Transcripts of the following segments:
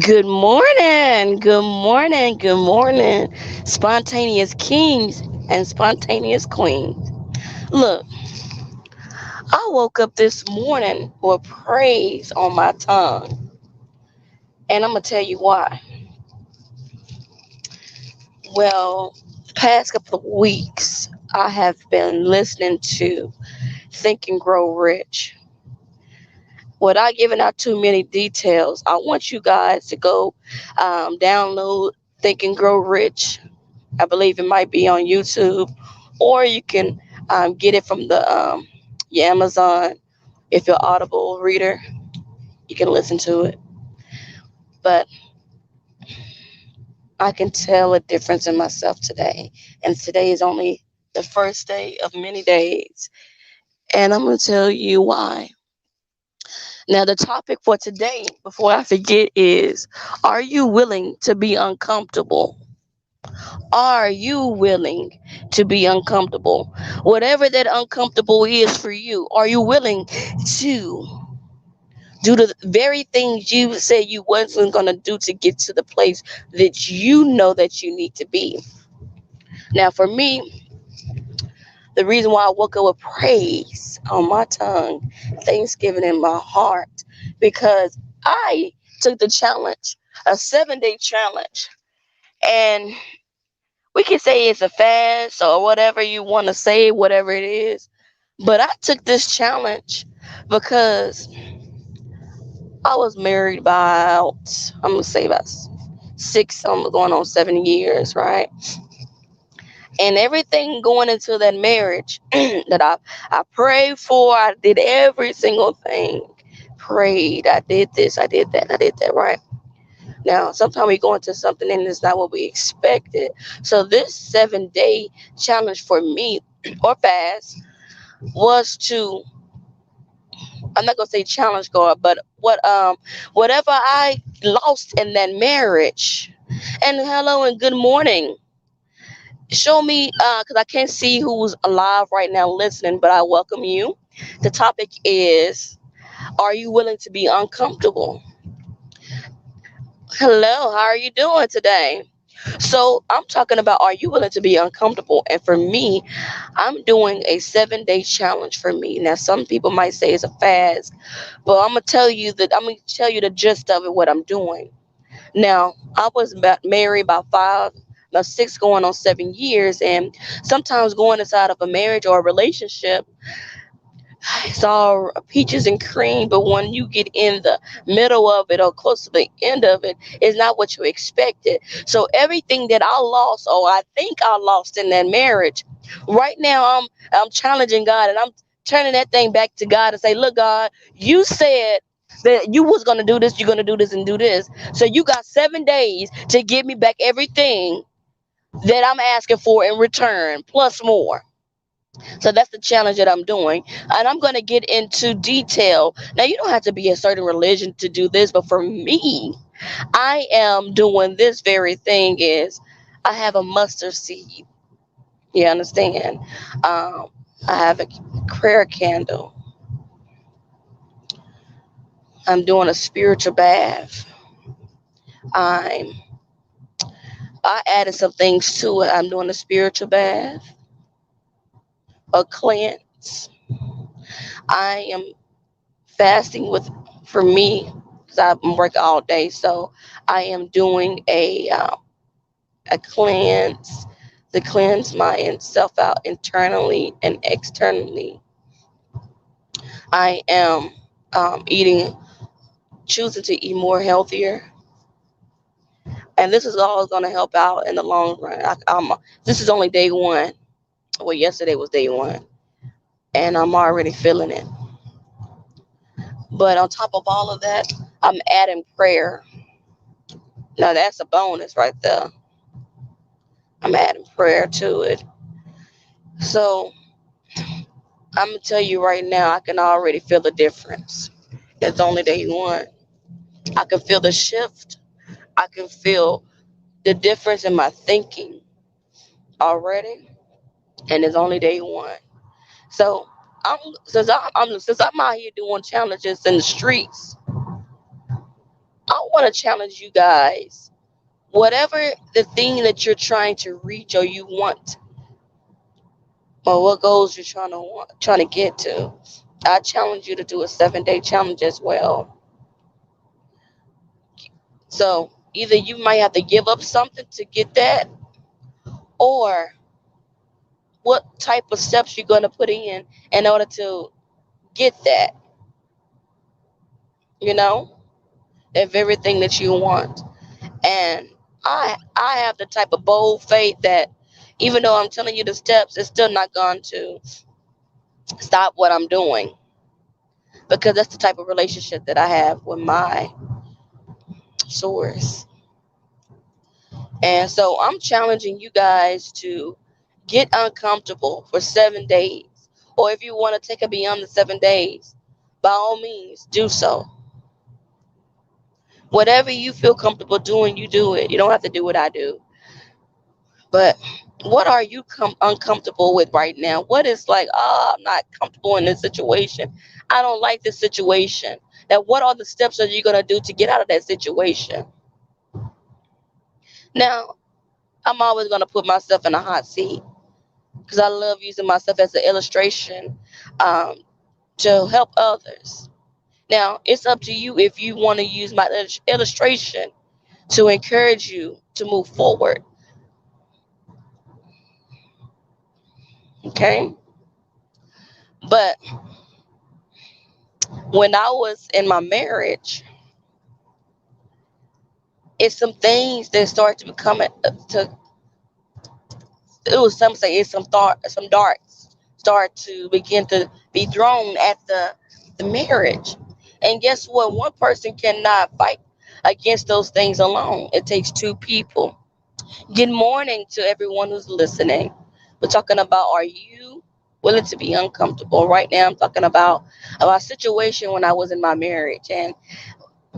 Good morning, good morning, good morning, spontaneous kings and spontaneous queens. Look, I woke up this morning with praise on my tongue, and I'm gonna tell you why. Well, the past couple of weeks, I have been listening to Think and Grow Rich. Without giving out too many details, I want you guys to go download Think and Grow Rich. I believe it might be on YouTube, or you can get it from the your Amazon. If you're Audible reader, you can listen to it. But I can tell a difference in myself today, and today is only the first day of many days, and I'm gonna tell you why. Now, the topic for today, before I forget, is: Are you willing to be uncomfortable? Are you willing to be uncomfortable? Whatever that uncomfortable is for you, are you willing to do the very things you said you wasn't going to do to get to the place that you know that you need to be? Now, for me, the reason why I woke up with praise on my tongue, thanksgiving in my heart, because I took the challenge, a 7 day challenge, and we can say it's a fast or whatever you want to say, whatever it is. But I took this challenge because I was married about, I'm going to say about six, I'm going on 7 years, right? And everything going into that marriage that I prayed for, I did every single thing. Prayed, I did this, I did that, right? Now, sometimes we go into something and it's not what we expected. So this 7 day challenge for me, or fast, was to, I'm not gonna say challenge God, but whatever I lost in that marriage. And hello and good morning. Show me, because I can't see who's alive right now listening, but I welcome you. The topic is: Are you willing to be uncomfortable? Hello, how are you doing today? So I'm talking about, are you willing to be uncomfortable? And for me, I'm doing a 7 day challenge for me. Now some people might say it's a fast, but I'm gonna tell you the gist of it, what I'm doing. Now I was married about six going on 7 years, and sometimes going inside of a marriage or a relationship, it's all peaches and cream, but when you get in the middle of it or close to the end of it, it's not what you expected. So everything that I lost, or I think I lost in that marriage, right now I'm challenging God, and I'm turning that thing back to God and say, look, God, you said that you was gonna do this, you're gonna do this and do this. So you got 7 days to give me back everything that I'm asking for in return, plus more. So that's the challenge that I'm doing. And I'm going to get into detail. Now, you don't have to be a certain religion to do this, but for me, I am doing this very thing is I have a mustard seed. You understand? Um, I have a prayer candle. I'm doing a spiritual bath. I'm I added some things to it. I'm doing a spiritual bath, a cleanse. I am fasting with, for me, because I'm working all day, so I am doing a cleanse to cleanse myself out internally and externally. I am eating, choosing to eat more healthier, and this is all going to help out in the long run. This is only day one. Well, yesterday was day one, and I'm already feeling it. But on top of all of that, I'm adding prayer. Now that's a bonus right there. I'm adding prayer to it. So I'm gonna tell you right now, I can already feel the difference. It's only day one. I can feel the shift. I can feel the difference in my thinking already, and it's only day one. So I'm since I'm out here doing challenges in the streets. I want to challenge you guys. Whatever the thing that you're trying to reach or you want, or what goals you're trying to get to, I challenge you to do a 7-day challenge as well. So either you might have to give up something to get that, or what type of steps you're going to put in order to get that, you know, of everything that you want. And I have the type of bold faith that even though I'm telling you the steps, it's still not going to stop what I'm doing, because that's the type of relationship that I have with my source. And so I'm challenging you guys to get uncomfortable for 7 days. Or if you want to take it beyond the 7 days, by all means, do so. Whatever you feel comfortable doing, you do it. You don't have to do what I do. But what are you uncomfortable with right now? What is like, oh, I'm not comfortable in this situation. I don't like this situation. Now, what are the steps that you're going to do to get out of that situation? Now, I'm always going to put myself in a hot seat because I love using myself as an illustration, um, to help others. Now, it's up to you if you want to use my illustration to encourage you to move forward. Okay. But when I was in my marriage, it's some things that start to become to it was some say it's some darts start to begin to be thrown at the marriage. And guess what? One person cannot fight against those things alone. It takes two people. Good morning to everyone who's listening. We're talking about, are you willing to be uncomfortable? Right now I'm talking about a situation when I was in my marriage. And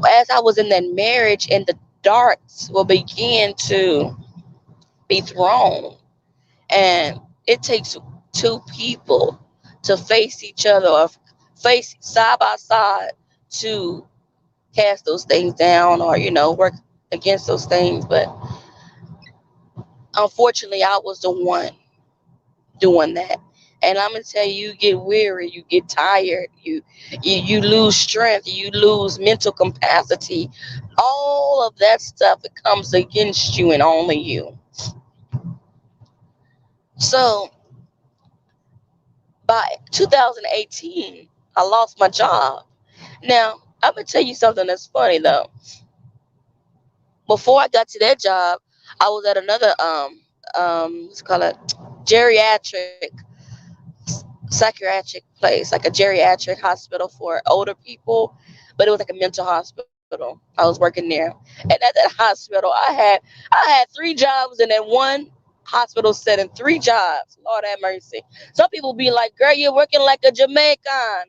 as I was in that marriage, and the darts will begin to be thrown, and it takes two people to face each other or face side by side to cast those things down, or work against those things. But unfortunately, I was the one doing that. And I'm gonna tell you, you get weary, you get tired, you lose strength, you lose mental capacity. All of that stuff, it comes against you and only you. So by 2018, I lost my job. Now I'm gonna tell you something that's funny though. Before I got to that job, I was at another what's it called, it, geriatric psychiatric place, like a geriatric hospital for older people, but it was like a mental hospital. I was working there, and at that hospital, I had 3 jobs in that one hospital setting. 3 jobs. Lord have mercy. Some people be like, "Girl, you're working like a Jamaican,"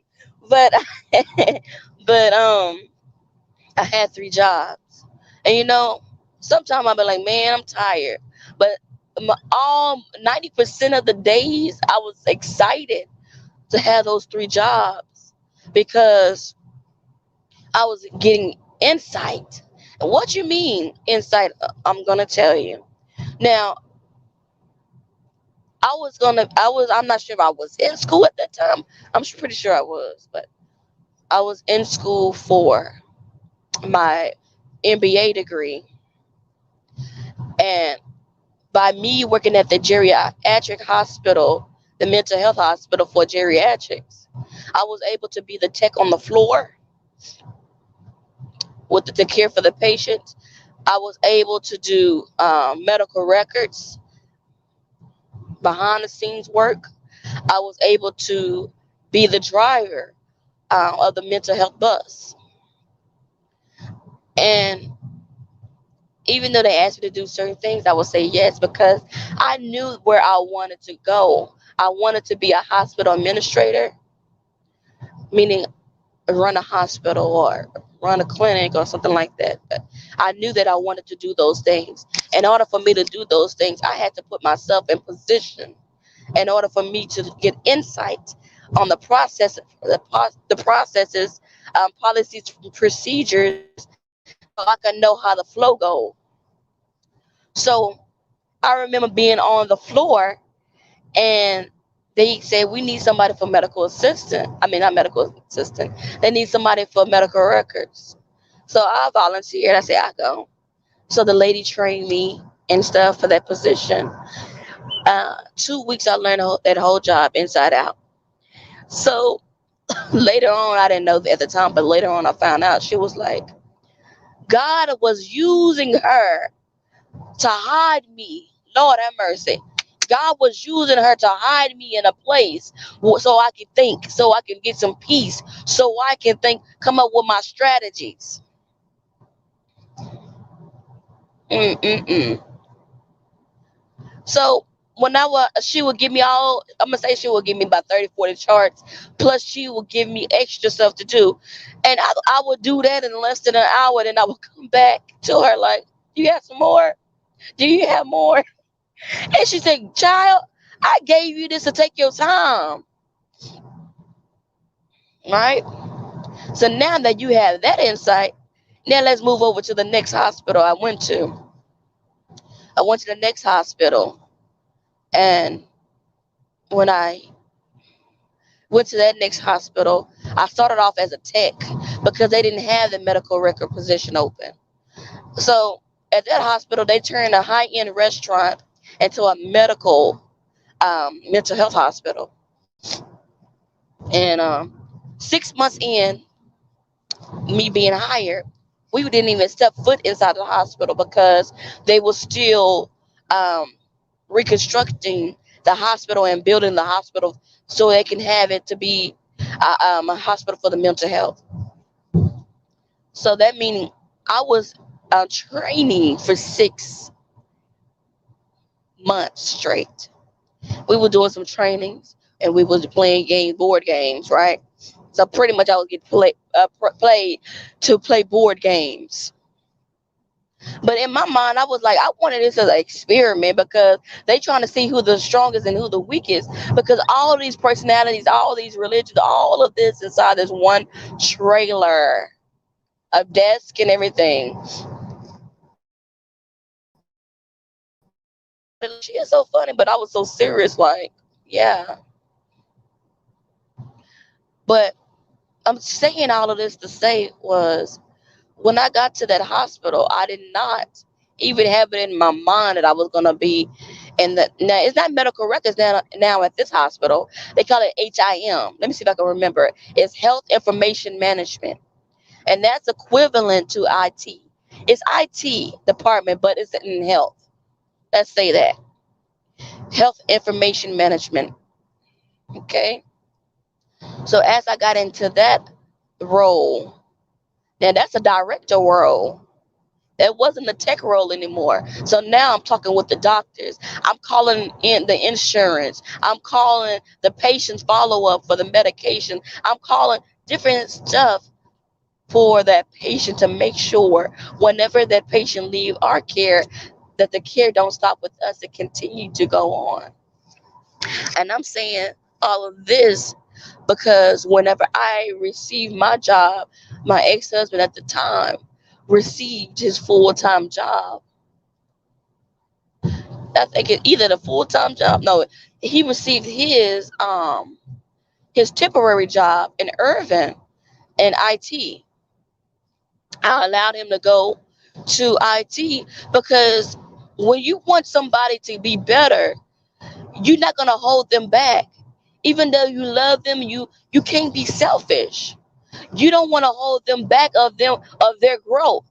but but I had 3 jobs, and sometimes I'll be like, "Man, I'm tired," but all 90% of the days I was excited to have those 3 jobs, because I was getting insight. And what you mean insight? I'm gonna tell you. Now, I'm not sure if I was in school at that time. I'm pretty sure I was, but I was in school for my MBA degree. And by me working at the geriatric hospital, the mental health hospital for geriatrics, I was able to be the tech on the floor with the care for the patients. I was able to do medical records, behind the scenes work. I was able to be the driver of the mental health bus. And even though they asked me to do certain things, I would say yes, because I knew where I wanted to go. I wanted to be a hospital administrator, meaning run a hospital or run a clinic or something like that. But I knew that I wanted to do those things. In order for me to do those things, I had to put myself in position in order for me to get insight on the processes, policies, procedures so I can know how the flow goes. So I remember being on the floor, and they said we need somebody for medical assistant. I mean, not medical assistant. They need somebody for medical records. So I volunteered. I said I go. So the lady trained me and stuff for that position. 2 weeks I learned that whole job inside out. So later on, I didn't know at the time, but later on I found out she was like, God was using her to hide me. Lord have mercy. God was using her to hide me in a place so I can think, so I can get some peace, so I can think, come up with my strategies. Mm-mm-mm. So when she would give me all, I'm gonna say she would give me about 30, 40 charts, plus she would give me extra stuff to do. And I would do that in less than an hour, then I would come back to her like, do you have some more? Do you have more? And she said, child, I gave you this to take your time. Right? So now that you have that insight, now let's move over to the next hospital I went to. I went to the next hospital, and when I went to that next hospital, I started off as a tech because they didn't have the medical record position open. So at that hospital, they turned a high end restaurant into a medical mental health hospital. And 6 months in, me being hired, we didn't even step foot inside the hospital because they were still um, reconstructing the hospital and building the hospital so they can have it to be a hospital for the mental health. So that meaning I was training for 6 months straight. We were doing some trainings and we was playing board games, right? So pretty much I would get played to play board games. But in my mind, I was like, I wanted this as an experiment because they trying to see who the strongest and who the weakest. Because all these personalities, all these religions, all of this inside this one trailer, a desk and everything. She is so funny, but I was so serious. Like, yeah. But I'm saying all of this to say was when I got to that hospital, I did not even have it in my mind that I was gonna be in the now it's not medical records now at this hospital. They call it HIM. Let me see if I can remember it. It's Health Information Management. And that's equivalent to IT. It's IT department, but it's in health. Let's say that. Health Information Management. Okay. So as I got into that role, now that's a director role. That wasn't a tech role anymore. So now I'm talking with the doctors. I'm calling in the insurance. I'm calling the patient's follow up for the medication. I'm calling different stuff for that patient to make sure whenever that patient leave our care, that the care don't stop with us. It continue to go on. And I'm saying all of this because whenever I received my job, my ex-husband at the time received his full-time job. I think it either the full-time job. No, he received his temporary job in Irving in IT. I allowed him to go to IT because when you want somebody to be better, you're not gonna hold them back. Even though you love them, you can't be selfish. You don't want to hold them back of their growth.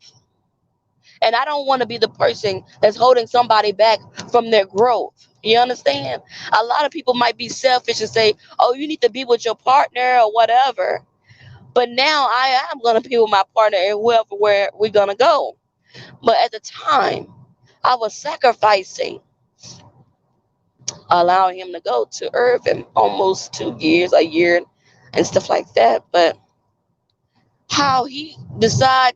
And I don't want to be the person that's holding somebody back from their growth. You understand? A lot of people might be selfish and say, "Oh, you need to be with your partner or whatever." But now I am gonna be with my partner and wherever where we're gonna go. But at the time, I was sacrificing, allowing him to go to Irving almost 2 years, a year, and stuff like that. But how he decide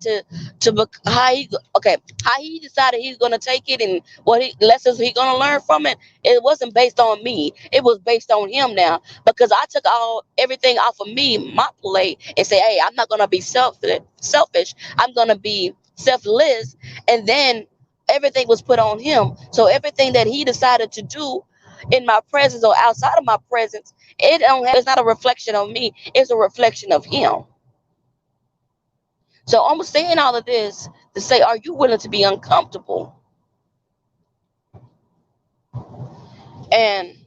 how he okay how he decided he's gonna take it and what lessons he gonna learn from it. It wasn't based on me. It was based on him now because I took everything off of me, my plate, and say, hey, I'm not gonna be selfish. I'm gonna be selfless, and then everything was put on him. So everything that he decided to do in my presence or outside of my presence, it's not a reflection of me, it's a reflection of him. So I'm saying all of this to say, are you willing to be uncomfortable? And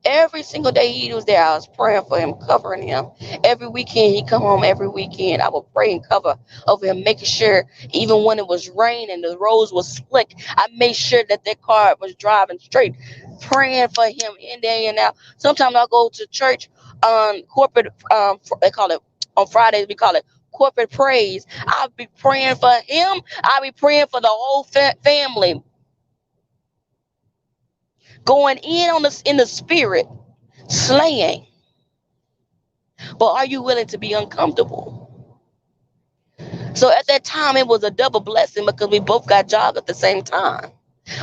every single day he was there, I was praying for him, covering him. Every weekend he come home. Every weekend I would pray and cover over him, making sure even when it was raining, the roads was slick, I made sure that that car was driving straight, praying for him in day and out. Sometimes I go to church on corporate. They call it on Fridays. We call it corporate praise. I'll be praying for him. I'll be praying for the whole family, going in on the in the spirit, slaying. But are you willing to be uncomfortable? So at that time, it was a double blessing because we both got jobs at the same time.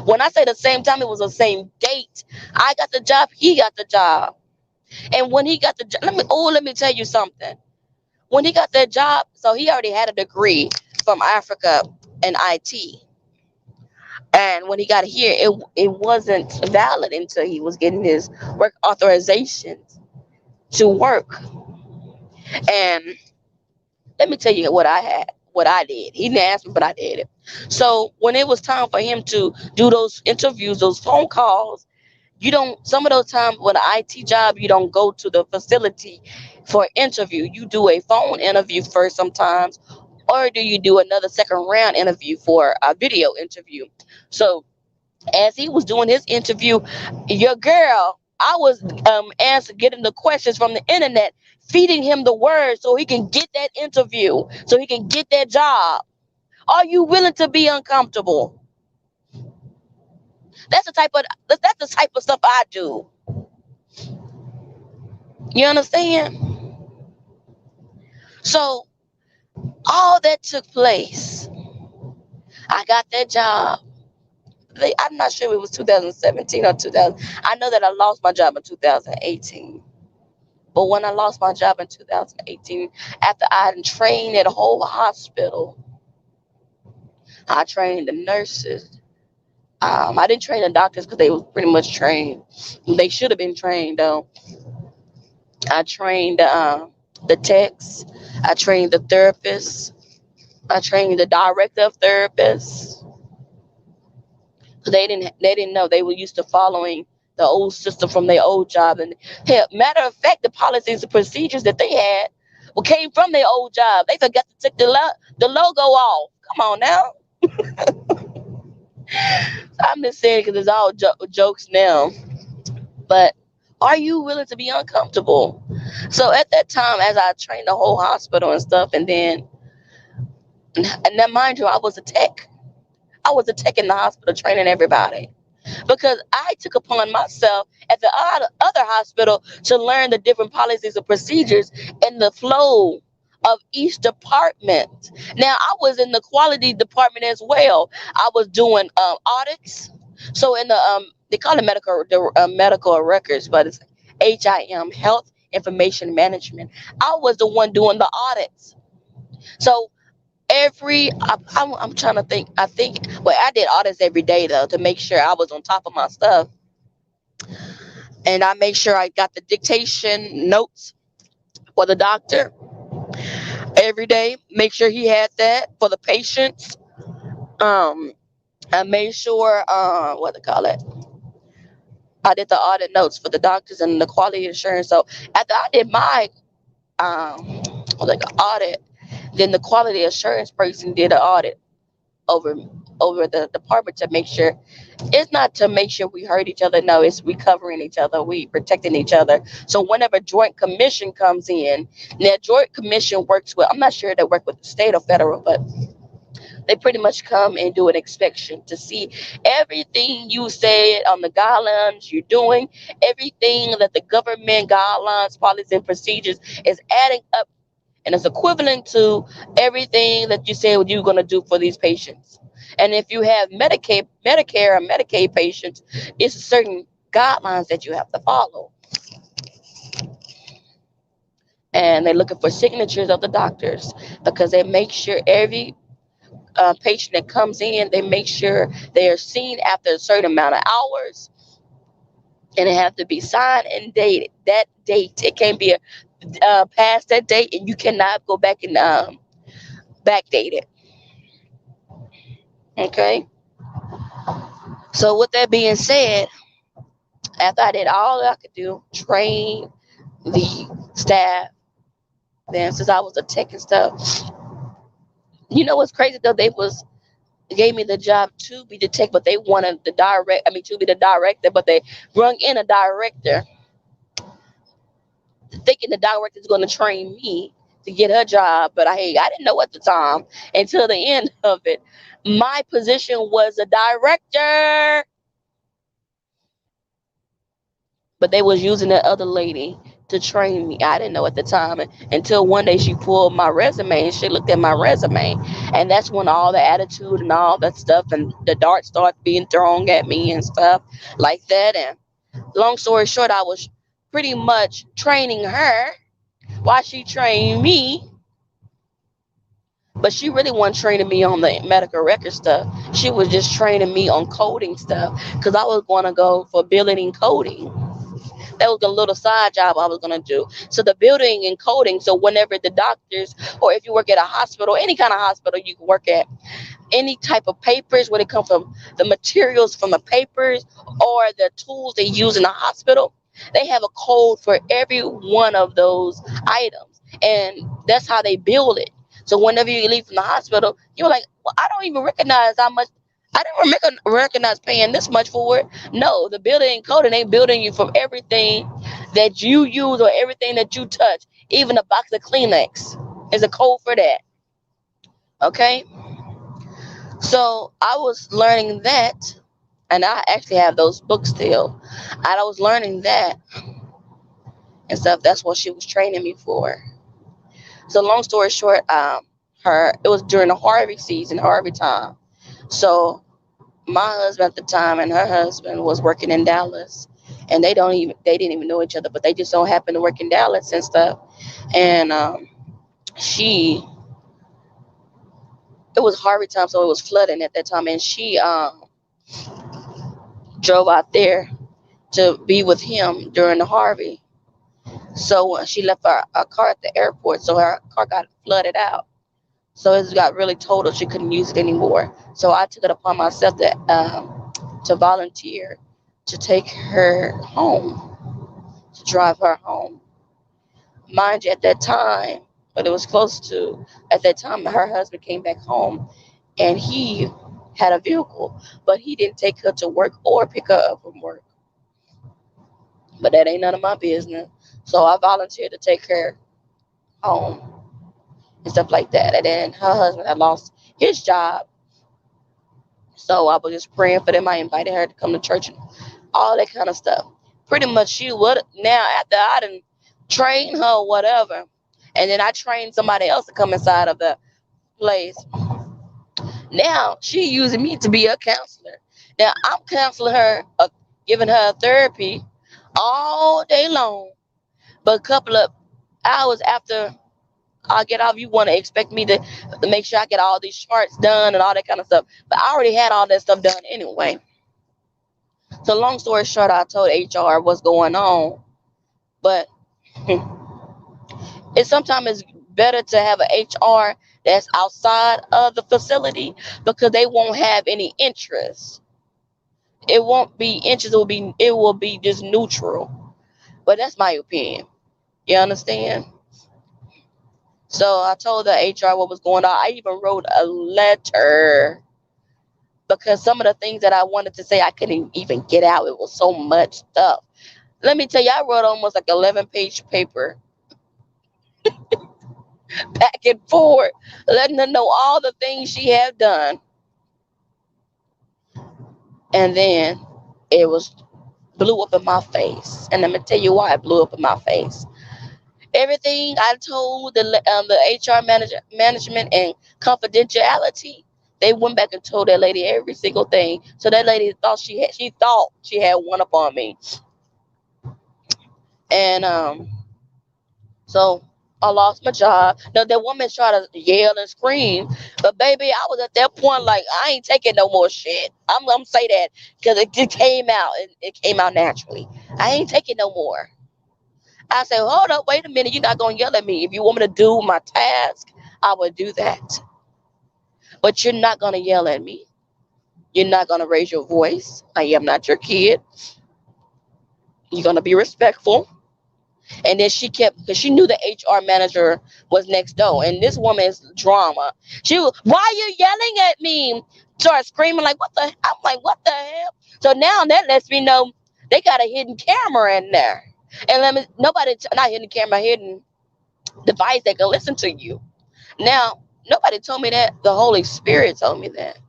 When I say the same time, it was the same date. I got the job, he got the job. And when he got the job, let me tell you something. When he got that job, so he already had a degree from Africa in IT. And when he got here, it wasn't valid until he was getting his work authorization to work. And let me tell you what I did. He didn't ask me, but I did it. So when it was time for him to do those interviews, those phone calls, you don't, some of those times with an IT job, you don't go to the facility for an interview. You do a phone interview first sometimes, or do you do another second round interview for a video interview? So as he was doing his interview, your girl, I was getting the questions from the internet, feeding him the words so he can get that interview, so he can get that job. Are you willing to be uncomfortable? That's the type of stuff I do. You understand? So all that took place. I got that job. I'm not sure it was 2017 or 2000. I know that I lost my job in 2018. But when I lost my job in 2018, after I had trained at a whole hospital, I trained the nurses. I didn't train the doctors because they was pretty much trained. They should have been trained though. I trained the techs. I trained the therapists. I trained the director of therapists. They didn't know, they were used to following the old system from their old job. And hell, matter of fact, the policies and procedures that they had came from their old job. They forgot to take the logo off. Come on now. I'm just saying because it's all jokes now. But are you willing to be uncomfortable? So at that time, as I trained the whole hospital and stuff, and then mind you, I was a tech. I was a tech in the hospital training everybody, because I took upon myself at the other hospital to learn the different policies and procedures and the flow of each department. Now, I was in the quality department as well. I was doing audits. So in the they call it medical records, but it's HIM, Health Information Management. I was the one doing the audits. So I'm trying to think. I think, well, I did audits every day though to make sure I was on top of my stuff, and I made sure I got the dictation notes for the doctor every day. Make sure he had that for the patients. Um, I made sure what to call it. I did the audit notes for the doctors and the quality assurance. So after I did my um like audit, then the quality assurance person did an audit over the department to make sure. It's not to make sure we hurt each other. No, it's we covering each other, we protecting each other. So whenever joint commission comes in, now joint commission works with, I'm not sure they work with the state or federal, but they pretty much come and do an inspection to see everything you said on the guidelines you're doing, everything that the government guidelines, policies, and procedures is adding up and it's equivalent to everything that you said you're going to do for these patients. And if you have Medicare, or Medicaid patients, it's certain guidelines that you have to follow. And they're looking for signatures of the doctors because they make sure every patient that comes in, they make sure they are seen after a certain amount of hours, and it have to be signed and dated. That date, it can't be past that date, and you cannot go back and backdate it. Okay. So with that being said, after I did all I could do, train the staff, then since I was a tech and stuff, you know what's crazy though? They was gave me the job to be the tech, but they wanted the direct. I mean, to be the director, but they brung in a director, thinking the director is going to train me to get her job. But I didn't know at the time until the end of it. My position was a director, but they was using that other lady to train me. I didn't know at the time until one day she pulled my resume and she looked at my resume, and that's when all the attitude and all that stuff and the darts started being thrown at me and stuff like that. And long story short, I was pretty much training her while she trained me, but she really wasn't training me on the medical record stuff. She was just training me on coding stuff because I was going to go for billing and coding. That was a little side job I was going to do. So the building and coding, so whenever the doctors, or if you work at a hospital, any kind of hospital you can work at, any type of papers, when it comes from the materials from the papers or the tools they use in the hospital, they have a code for every one of those items. And that's how they build it. So whenever you leave from the hospital, you're like, well, I don't even recognize how much. I didn't recognize paying this much for it. No, the building and coding, they building you from everything that you use or everything that you touch. Even a box of Kleenex is a code for that. Okay? So I was learning that, and I actually have those books still. And I was learning that and stuff. That's what she was training me for. So long story short, her it was during the Harvey season, Harvey time. So my husband at the time and her husband was working in Dallas, and they didn't even know each other, but they just don't happen to work in Dallas and stuff. And she it was Harvey time, so it was flooding at that time, and she drove out there to be with him during the Harvey. So she left her car at the airport, so her car got flooded out. So it got really total. She couldn't use it anymore. So I took it upon myself to volunteer to take her home, to drive her home. Mind you, at that time, but it was close to, at that time, her husband came back home and he had a vehicle, but he didn't take her to work or pick her up from work. But that ain't none of my business. So I volunteered to take her home and stuff like that. And then her husband had lost his job. So I was just praying for them. I invited her to come to church and all that kind of stuff. Pretty much she would now after I done trained her whatever. And then I trained somebody else to come inside of the place. Now she using me to be a counselor. Now I'm counseling her, giving her therapy all day long. But a couple of hours after I get off, you want to expect me to make sure I get all these charts done and all that kind of stuff. But I already had all that stuff done anyway. So long story short, I told HR what's going on. But it sometimes is better to have an HR that's outside of the facility because they won't have any interest. It won't be interest. It will be just neutral. But that's my opinion. You understand? So I told the HR what was going on. I even wrote a letter because some of the things that I wanted to say I couldn't even get out. It was so much stuff. Let me tell you, I wrote almost like 11-page paper back and forth, letting her know all the things she had done. And then it was blew up in my face. And let me tell you why it blew up in my face. Everything I told the HR management and confidentiality, they went back and told that lady every single thing. So that lady thought she had one up on me. And so I lost my job. Now that woman tried to yell and scream, but baby, I was at that point like I ain't taking no more shit. I'm say that because it just came out. It came out naturally. I ain't taking no more. I said, hold up, wait a minute. You're not gonna yell at me. If you want me to do my task, I will do that. But you're not gonna yell at me. You're not gonna raise your voice. I am not your kid. You're gonna be respectful. And then she kept, because she knew the HR manager was next door. And this woman's drama. She was, why are you yelling at me? Started screaming like, what the? I'm like, what the hell? So now that lets me know they got a hidden camera in there. And let me, nobody, not hidden camera, hidden device that can listen to you. Now, nobody told me that. The Holy Spirit told me that.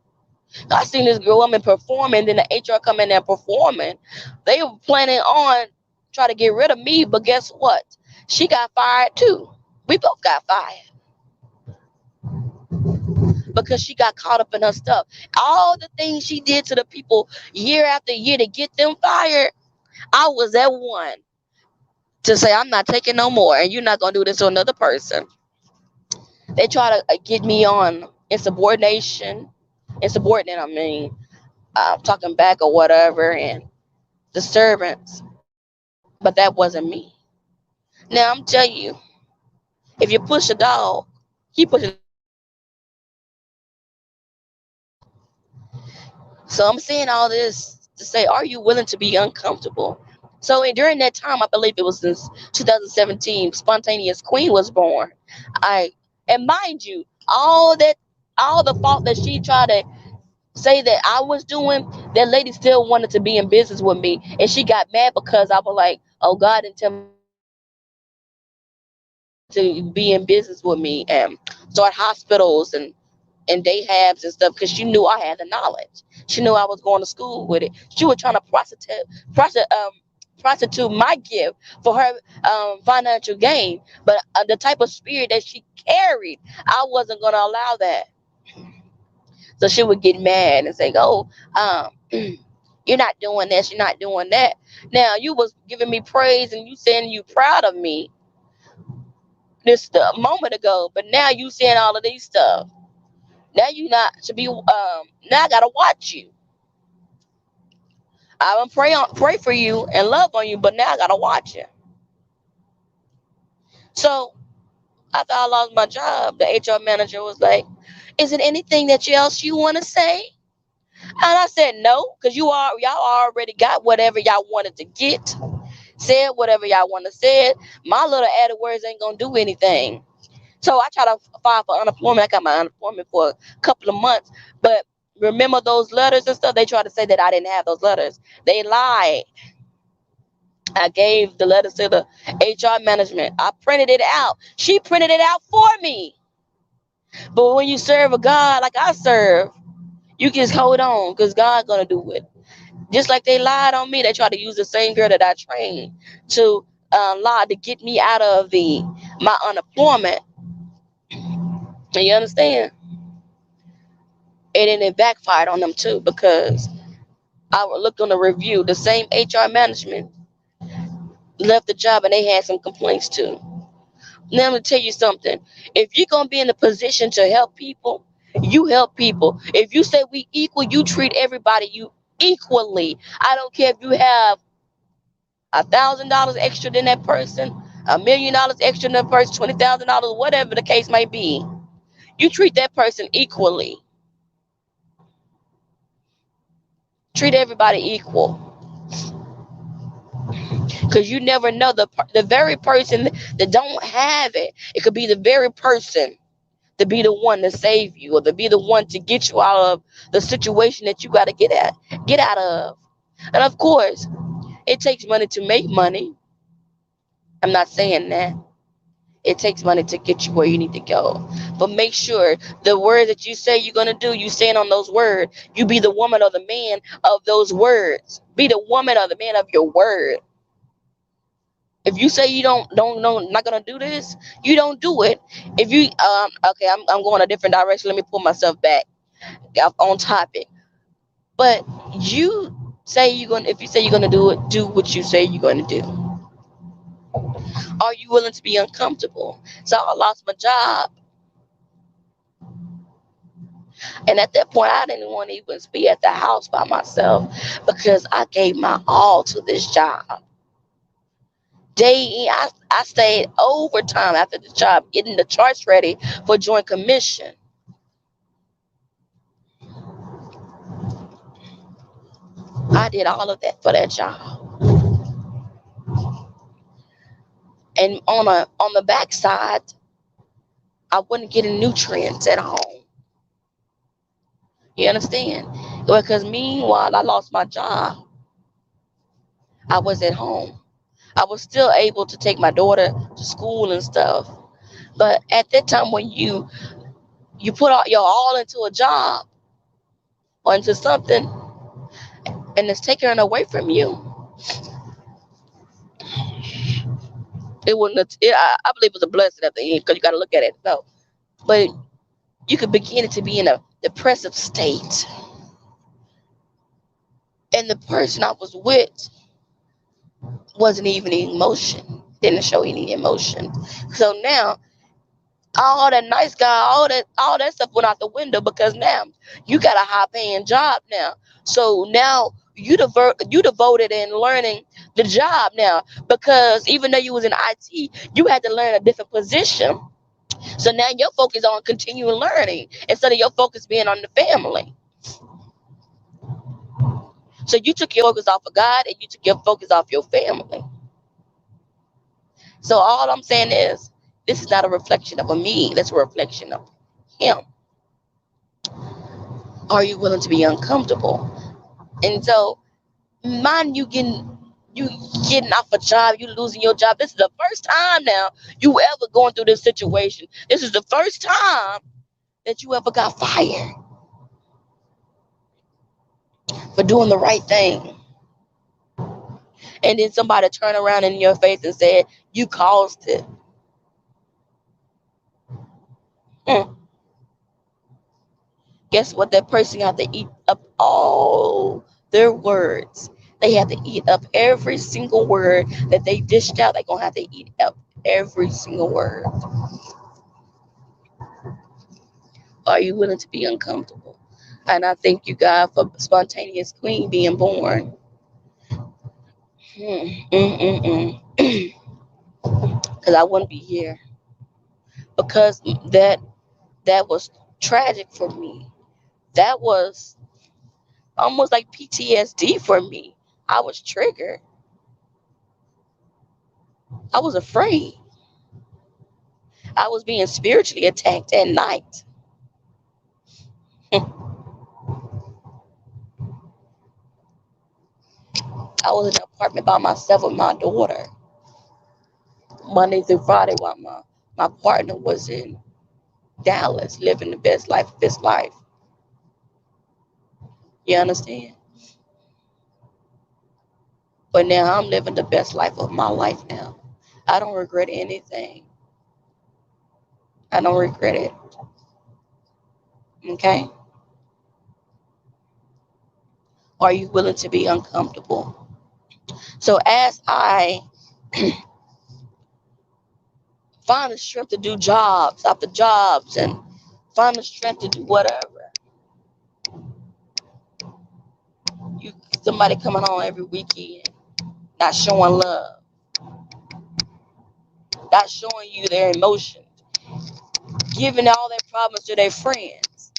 I seen this girl woman performing, then the HR come in there performing. They were planning on try to get rid of me, but guess what? She got fired too. We both got fired because she got caught up in her stuff. All the things she did to the people year after year to get them fired, I was that one to say I'm not taking no more, and you're not gonna do this to another person. They try to get me on insubordination, insubordinate. I mean, talking back or whatever, and disturbance. But that wasn't me. Now I'm telling you, if you push a dog, he pushes. So I'm saying all this to say, are you willing to be uncomfortable? So during that time, I believe it was in 2017, Spontaneous Queen was born. I and mind you, all the fault that she tried to say that I was doing, that lady still wanted to be in business with me, and she got mad because I was like, "Oh, God didn't tell me to be in business with me and start hospitals and day habs and stuff," because she knew I had the knowledge. She knew I was going to school with it. She was trying to prostitute my gift for her financial gain. But the type of spirit that she carried, I wasn't going to allow that. So she would get mad and say, "Oh, you're not doing this, you're not doing that. Now you was giving me praise and you saying you proud of me this a moment ago, but now you saying all of these stuff. Now you not to be now I gotta watch you. I will pray for you and love on you, but now I gotta watch you." So after I lost my job, the HR manager was like, "Is it anything that else you want to say?" And I said, "No, because y'all already got whatever y'all wanted to get, said whatever y'all want to say. My little added words ain't gonna do anything." So I tried to file for unemployment. I got my unemployment for a couple of months. But remember those letters and stuff? They tried to say that I didn't have those letters. They lied. I gave the letters to the HR management. I printed it out. She printed it out for me. But when you serve a God like I serve, you just hold on because God's going to do it. Just like they lied on me, they tried to use the same girl that I trained to lie to get me out of my unemployment. And you understand? And then it backfired on them too because I looked on the review. The same HR management left the job and they had some complaints too. Now I'm gonna tell you something. If you're gonna be in a position to help people, you help people. If you say we equal, you treat everybody you equally. I don't care if you have $1,000 extra than that person, $1,000,000 extra than that person, $20,000, whatever the case may be. You treat that person equally. Treat everybody equal. Because you never know the very person that don't have it. It could be the very person to be the one to save you or to be the one to get you out of the situation that you got to get out of. And of course, it takes money to make money. I'm not saying that. It takes money to get you where you need to go. But make sure the words that you say you're going to do, you stand on those words. You be the woman or the man of those words. Be the woman or the man of your word. If you say you don't not gonna do this, you don't do it. If you okay, I'm going a different direction. Let me pull myself back on topic. But you say you're gonna if you say you're gonna do it, do what you say you're gonna do. Are you willing to be uncomfortable? So I lost my job. And at that point, I didn't want to even be at the house by myself because I gave my all to this job. I stayed overtime after the job, getting the charts ready for joint commission. I did all of that for that job. And on the backside, I wasn't getting nutrients at home. You understand? Because meanwhile, I lost my job. I was at home. I was still able to take my daughter to school and stuff. But at that time, when you put all your all into a job or into something, and it's taken away from you, it wouldn't. I believe it was a blessing at the end because you got to look at it. No, but you could begin to be in a depressive state, and the person I was with wasn't even in emotion. Didn't show any emotion. So now all that nice guy, all that stuff went out the window because now you got a high paying job now. So now you devoted in learning the job now because even though you was in IT, you had to learn a different position. So now your focus on continuing learning instead of your focus being on the family. So you took your focus off of God and you took your focus off your family. So all I'm saying is this is not a reflection of me. That's a reflection of him. Are you willing to be uncomfortable? And so, mind you getting off a job, you losing your job. This is the first time now you ever going through this situation. This is the first time that you ever got fired for doing the right thing. And then somebody turn around in your face and said, you caused it. Hmm. Guess what? That person have to eat up all their words. They have to eat up every single word that they dished out. They're going to have to eat up every single word. Are you willing to be uncomfortable? And I thank you, God, for spontaneous queen being born. Because I wouldn't be here. Because that was tragic for me. That was almost like PTSD for me. I was triggered. I was afraid. I was being spiritually attacked at night. I was in an apartment by myself with my daughter, Monday through Friday, while my partner was in Dallas, living the best life of his life. You understand? But now I'm living the best life of my life now. I don't regret anything. I don't regret it. Okay? Are you willing to be uncomfortable? So as I find the strength to do jobs after jobs and find the strength to do whatever, you somebody coming on every weekend, not showing love, not showing you their emotions, giving all their problems to their friends.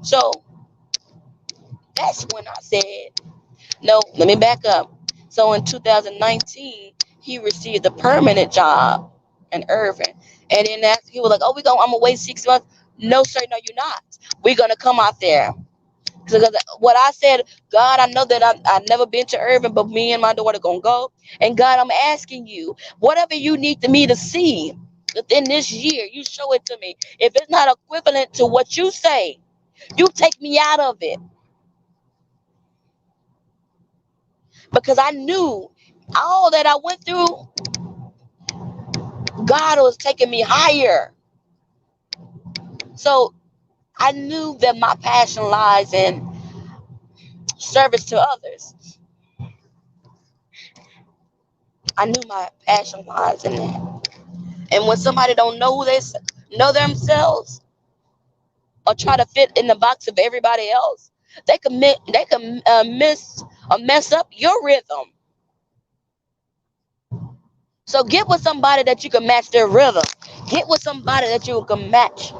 So that's when I said, no, let me back up. So in 2019, he received a permanent job in Irving. And then he was like, oh, I'm gonna wait 6 months. No, sir, no, you're not. We're gonna come out there. Because what I said, God, I know that I've never been to Irving, but me and my daughter gonna go. And God, I'm asking you, whatever you need me to see within this year, you show it to me. If it's not equivalent to what you say, you take me out of it. Because I knew all that I went through, God was taking me higher. So I knew that my passion lies in service to others. I knew my passion lies in that. And when somebody don't know this, know themselves, or try to fit in the box of everybody else, they can miss or mess up your rhythm. So get with somebody that you can match their rhythm. Get with somebody that you can match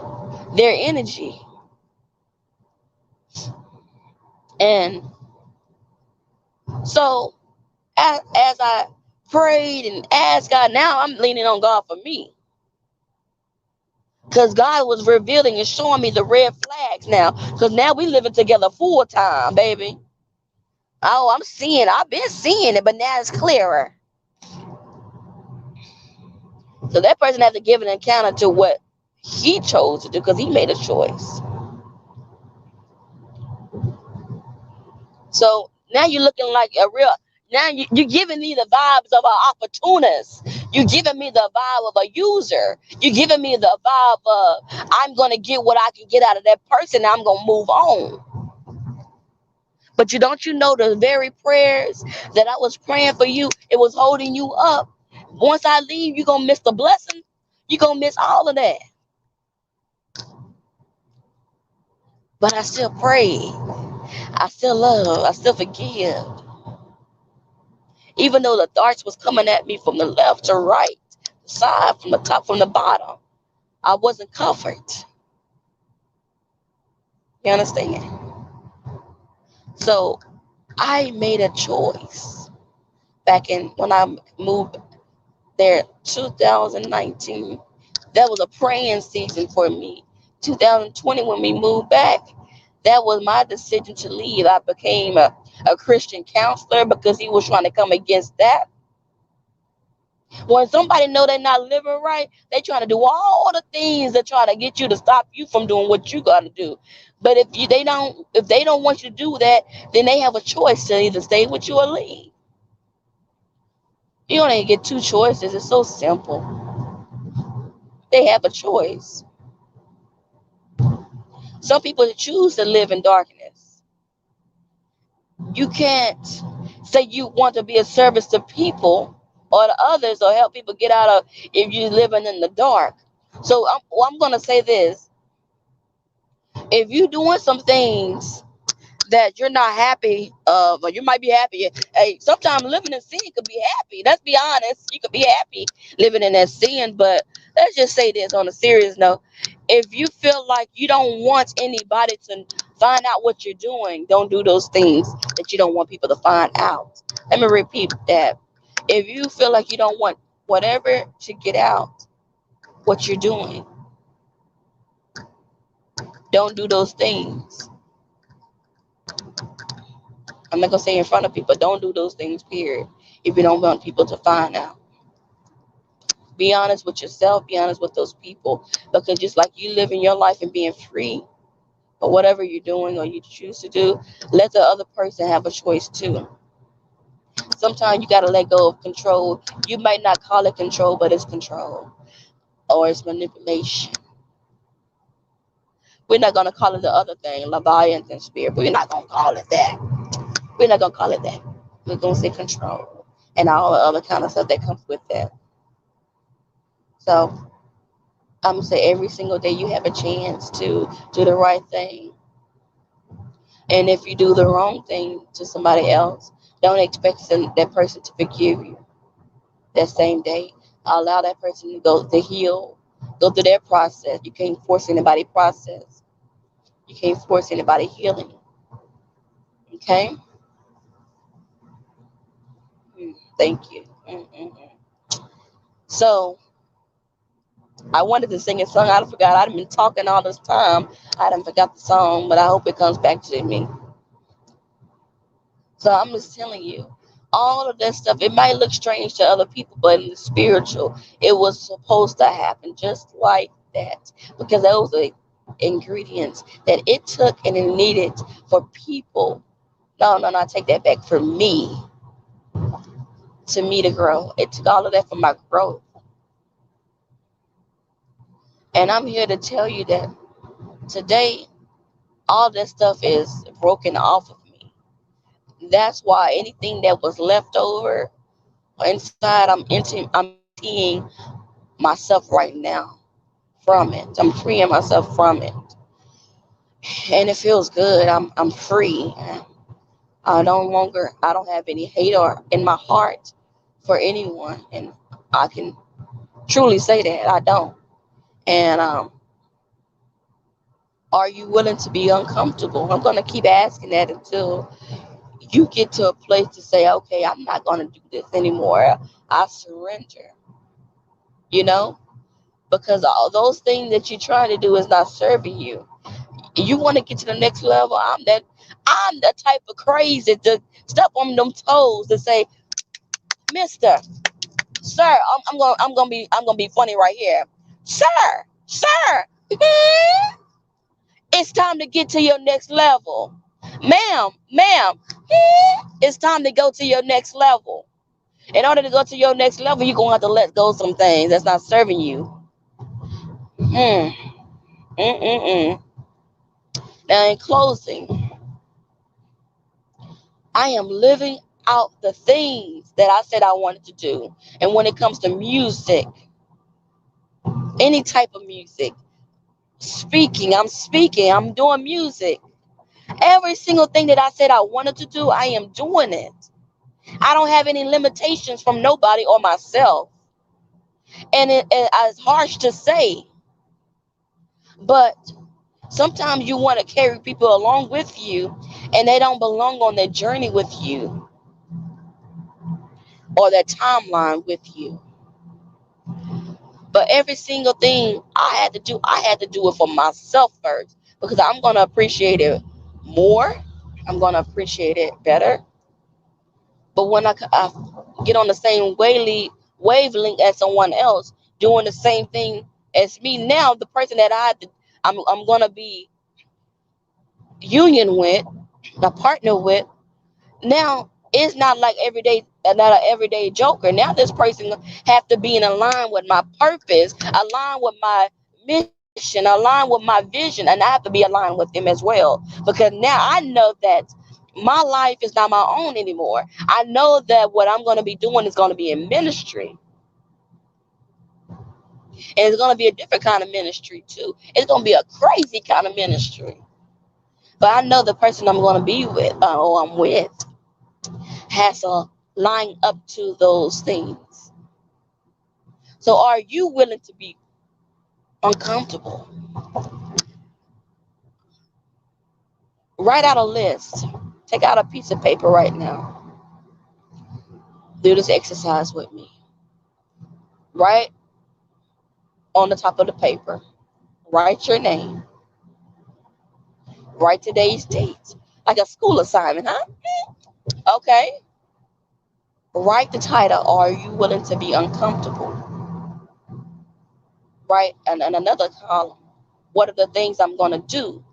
their energy. And so as I prayed and asked God, now I'm leaning on God for me. Because God was revealing and showing me the red flags now. Because now we living together full time, baby. Oh, I've been seeing it, but now it's clearer. So that person has to give an encounter to what he chose to do because he made a choice. So now you're looking like a real. Now you're giving me the vibes of an opportunist. You're giving me the vibe of a user. You're giving me the vibe of I'm gonna get what I can get out of that person. I'm gonna move on. But you know the very prayers that I was praying for you, it was holding you up. Once I leave, you're gonna miss the blessing. You're gonna miss all of that. But I still pray. I still love. I still forgive. Even though the darts was coming at me from the left to right, the side, from the top, from the bottom, I wasn't covered. You understand? So I made a choice back in when I moved there, 2019. That was a praying season for me. 2020, when we moved back, that was my decision to leave. I became a Christian counselor because he was trying to come against that. When somebody know they're not living right, they trying to do all the things that try to get you to stop you from doing what you got to do. But if they don't want you to do that, then they have a choice to either stay with you or leave. You don't even get two choices. It's so simple. They have a choice. Some people choose to live in darkness. You can't say you want to be a service to people or to others or help people get out of if you're living in the dark. So I'm going to say this. If you're doing some things that you're not happy of, or you might be happy. Hey, sometimes living in sin could be happy. Let's be honest. You could be happy living in that sin, but let's just say this on a serious note. If you feel like you don't want anybody to find out what you're doing, don't do those things that you don't want people to find out. Let me repeat that. If you feel like you don't want whatever to get out what you're doing, don't do those things. I'm not gonna say in front of people, don't do those things, period. If you don't want people to find out. Be honest with yourself, be honest with those people. Because just like you living your life and being free or whatever you're doing or you choose to do, let the other person have a choice too. Sometimes you gotta let go of control. You might not call it control, but it's control. Or it's manipulation. We're not gonna call it the other thing, Leviathan spirit, but we're not gonna call it that. We're not gonna call it that. We're gonna say control and all the other kind of stuff that comes with that. So I'm gonna say every single day you have a chance to do the right thing. And if you do the wrong thing to somebody else, don't expect that person to forgive you that same day. Allow that person to go to heal, go through their process. You can't force anybody process. You can't force anybody healing. Okay? Thank you. So I wanted to sing a song. I forgot. I've been talking all this time. I done forgot the song, but I hope it comes back to me. So I'm just telling you, all of that stuff, it might look strange to other people, but in the spiritual, it was supposed to happen just like that. Because those are ingredients that it took and it needed for people. No, I take that back, for me to grow. It took all of that for my growth. And I'm here to tell you that today, all that stuff is broken off of me. That's why anything that was left over Inside, I'm emptying myself right now from it. I'm freeing myself from it, and it feels good. I'm free. I don't have any hate or in my heart for anyone, and I can truly say that I don't. And are you willing to be uncomfortable? I'm gonna keep asking that until you get to a place to say, okay, I'm not gonna do this anymore. I surrender. You know, because all those things that you're trying to do is not serving you. You want to get to the next level. I'm the type of crazy to step on them toes to say, Mister, Sir, I'm gonna be funny right here. Sir, it's time to get to your next level. Ma'am, it's time to go to your next level. In order to go to your next level, you're gonna have to let go of some things that's not serving you. Mm, mm, mm, mm. Now, in closing, I am living out the things that I said I wanted to do. And when it comes to music, any type of music, speaking, I'm doing music. Every single thing that I said I wanted to do, I am doing it. I don't have any limitations from nobody or myself. And it's harsh to say, but sometimes you want to carry people along with you and they don't belong on their journey with you or their timeline with you. But every single thing I had to do it for myself first because I'm going to appreciate it more. I'm going to appreciate it better. But when I get on the same wavelength as someone else doing the same thing as me, now the person that I'm going to be union with, a partner with, now it's not like not an everyday joker. Now this person have to be in line with my purpose, align with my mission, align with my vision, and I have to be aligned with them as well. Because now I know that my life is not my own anymore. I know that what I'm going to be doing is going to be in ministry, and it's going to be a different kind of ministry too. It's going to be a crazy kind of ministry. But I know the person I'm going to be with, or I'm with, has to line up to those things. So are you willing to be uncomfortable? Write out a list. Take out a piece of paper right now. Do this exercise with me. Write on the top of the paper. Write your name. Write today's date. Like a school assignment, huh? Okay. Write the title. Are you willing to be uncomfortable? Write and another column. What are the things I'm going to do?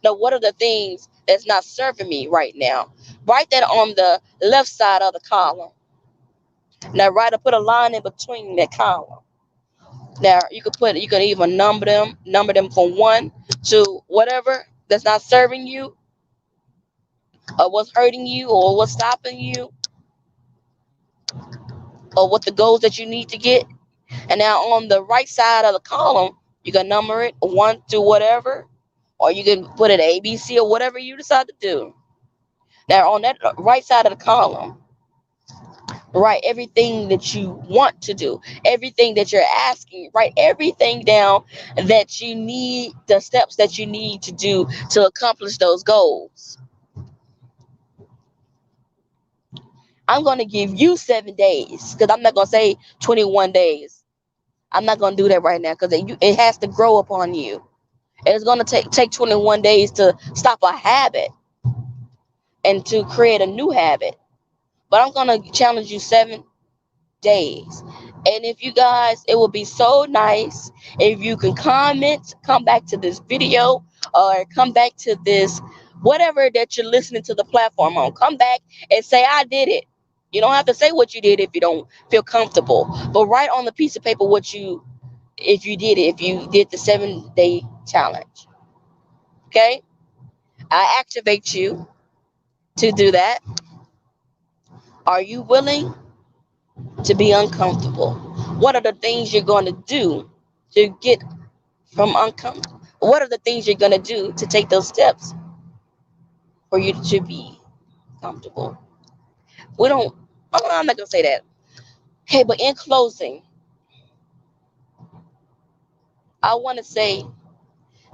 Now, what are the things that's not serving me right now? Write that on the left side of the column. Now, put a line in between that column. Now, you can even number them from one to whatever that's not serving you, or what's hurting you, or what's stopping you, or what the goals that you need to get. And now, on the right side of the column, you can number it one to whatever, or you can put it A, B, C, or whatever you decide to do. Now, on that right side of the column, write everything that you want to do, everything that you're asking. Write everything down that you need, the steps that you need to do to accomplish those goals. I'm going to give you 7 days because I'm not going to say 21 days. I'm not going to do that right now because it has to grow upon you. It's going to take 21 days to stop a habit and to create a new habit. But I'm going to challenge you 7 days. And if you guys, it would be so nice if you can comment, come back to this video, or come back to this, whatever that you're listening to the platform on. Come back and say, I did it. You don't have to say what you did if you don't feel comfortable, but write on the piece of paper if you did it, if you did the 7 day challenge. Okay? I activate you to do that. Are you willing to be uncomfortable? What are the things you're going to do to get from uncomfortable? What are the things you're going to do to take those steps for you to be comfortable? We don't, oh, I'm not going to say that. Okay, but in closing, I want to say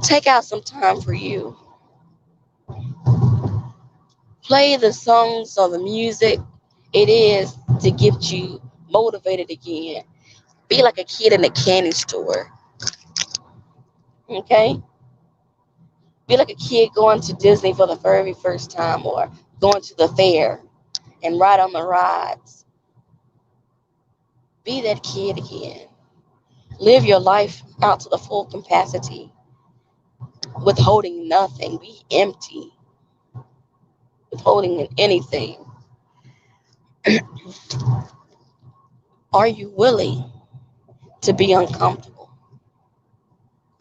take out some time for you. Play the songs or the music it is to get you motivated again. Be like a kid in a candy store. Okay? Be like a kid going to Disney for the very first time or going to the fair and ride on the rides. Be that kid again. Live your life out to the full capacity, withholding nothing. Be empty, withholding anything. Are you willing to be uncomfortable?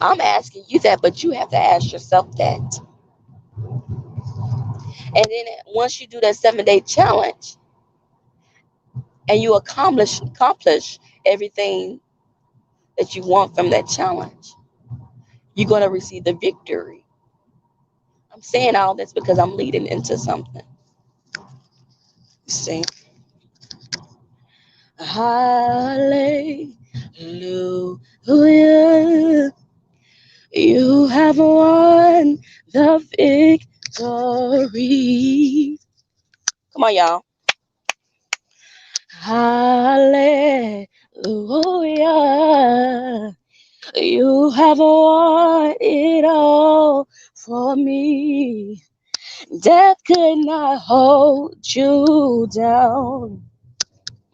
I'm asking you that, but you have to ask yourself that. And then once you do that 7 day challenge and you accomplish everything that you want from that challenge, you're gonna receive the victory. I'm saying all this because I'm leading into something. See, hallelujah, you have won the victory. Come on, y'all. Hallelujah. You have won it all for me. Death could not hold you down.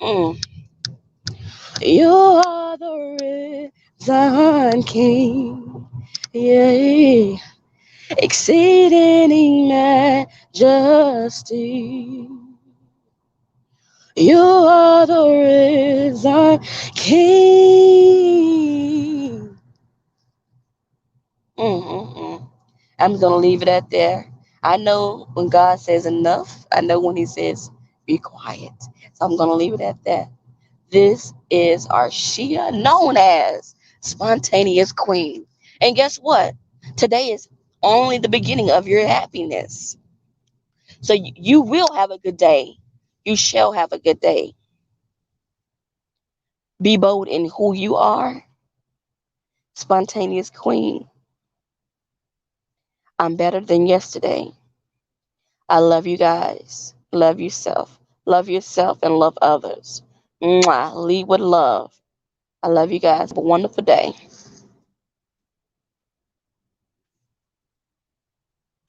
Mm. You are the risen King. Yeah. Exceeding majesty. You are the risen King. Mm-mm-mm. I'm going to leave it at there. I know when God says enough. I know when He says be quiet. So I'm going to leave it at that. This is Arshia, known as Spontaneous Queen. And guess what? Today is only the beginning of your happiness. So you will have a good day. You shall have a good day. Be bold in who you are. Spontaneous Queen. I'm better than yesterday. I love you guys. Love yourself. Love yourself and love others. Mwah. Lead with love. I love you guys. Have a wonderful day.